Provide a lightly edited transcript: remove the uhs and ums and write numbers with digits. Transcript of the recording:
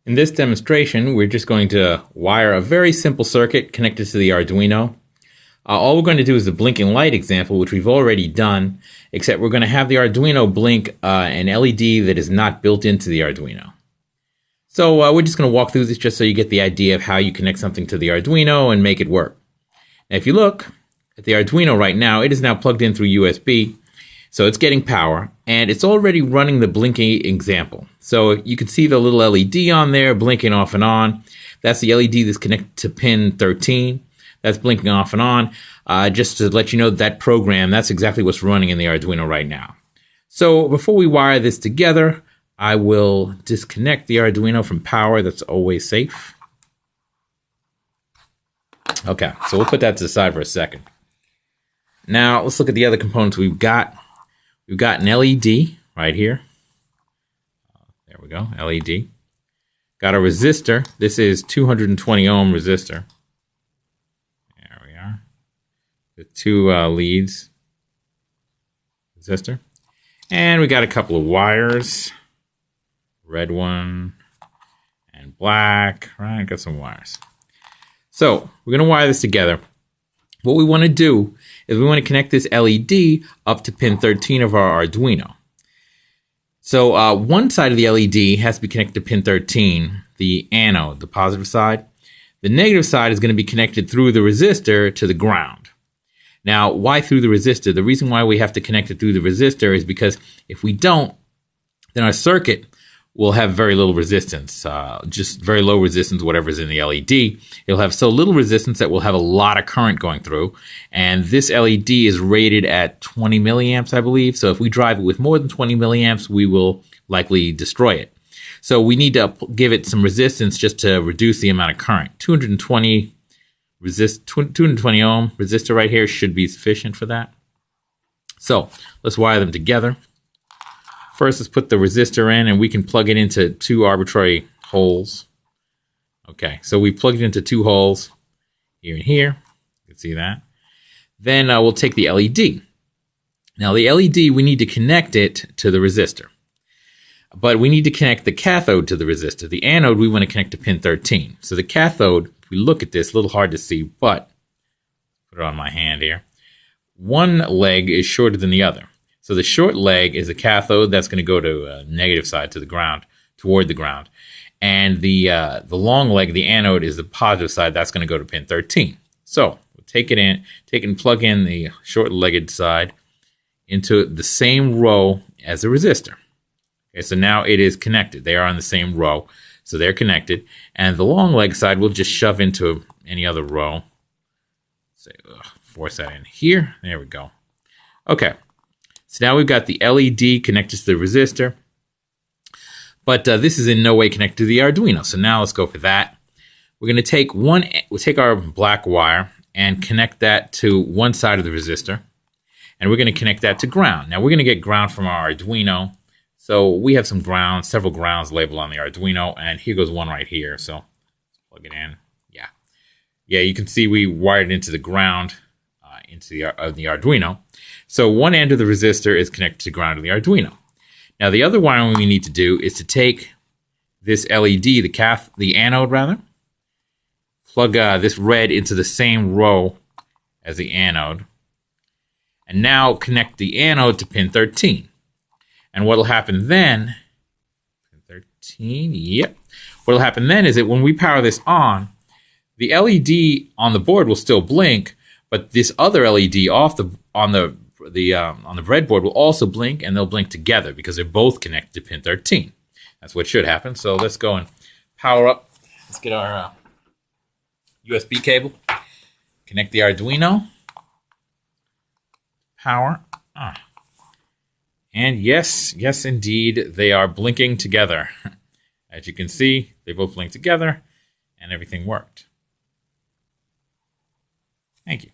In this demonstration, we're just going to wire a very simple circuit connected to the Arduino. All we're going to do is the blinking light example, which we've already done, except we're going to have the Arduino blink an LED that is not built into the Arduino. So we're just going to walk through this just so you get the idea of how you connect something to the Arduino and make it work. Now, if you look at the Arduino right now, it is now plugged in through USB. So it's getting power, and it's already running the blinking example. So you can see the little LED on there blinking off and on. That's the LED that's connected to pin 13. That's blinking off and on. Just to let you know that program, that's exactly what's running in the Arduino right now. So before we wire this together, I will disconnect the Arduino from power. That's always safe. Okay, so we'll put that to the side for a second. Now let's look at the other components we've got. We've got an LED right here. There we go, LED. Got a resistor. This is 220 ohm resistor. There we are. The two leads. Resistor. And we got a couple of wires. Red one and black. Right, got some wires. So we're going to wire this together. What we want to do is we want to connect this LED up to pin 13 of our Arduino. So one side of the LED has to be connected to pin 13, the anode, the positive side. The negative side is going to be connected through the resistor to the ground. Now, why through the resistor? The reason why we have to connect it through the resistor is because if we don't, then our circuit will have very little resistance, just very low resistance, whatever's in the LED. It'll have so little resistance that we'll have a lot of current going through. And this LED is rated at 20 milliamps, I believe. So if we drive it with more than 20 milliamps, we will likely destroy it. So we need to give it some resistance just to reduce the amount of current. 220 ohm resistor right here should be sufficient for that. So let's wire them together. First, let's put the resistor in, and we can plug it into two arbitrary holes. Okay, so we plugged it into two holes, here and here. You can see that. Then we'll take the LED. Now, the LED, we need to connect it to the resistor. But we need to connect the cathode to the resistor. The anode, we want to connect to pin 13. So the cathode, if we look at this, a little hard to see, but put it on my hand here. One leg is shorter than the other. So the short leg is the cathode. That's going to go to a negative side, to the ground, toward the ground. And the long leg, the anode, is the positive side. That's going to go to pin 13. So we'll take it and plug in the short-legged side into the same row as the resistor. Okay, so now it is connected. They are on the same row, so they're connected. And the long leg side we'll just shove into any other row. Say, force that in here. There we go. Okay. So now we've got the LED connected to the resistor, but this is in no way connected to the Arduino. So now let's go for that. We're going to we'll take our black wire and connect that to one side of the resistor, and we're going to connect that to ground. Now we're going to get ground from our Arduino. So we have some grounds, several grounds labeled on the Arduino, and here goes one right here. So let's plug it in. Yeah, you can see we wired it into the ground. Into the Arduino. So one end of the resistor is connected to ground of the Arduino. Now the other wiring we need to do is to take this LED, the anode rather, plug this red into the same row as the anode, and now connect the anode to pin 13. And what will happen then, pin 13, yep. What will happen then is that when we power this on, the LED on the board will still blink, but this other LED on the breadboard will also blink, and they'll blink together because they're both connected to pin 13. That's what should happen. So let's go and power up. Let's get our USB cable. Connect the Arduino. Power. And yes, indeed, they are blinking together. As you can see, they both blink together, and everything worked. Thank you.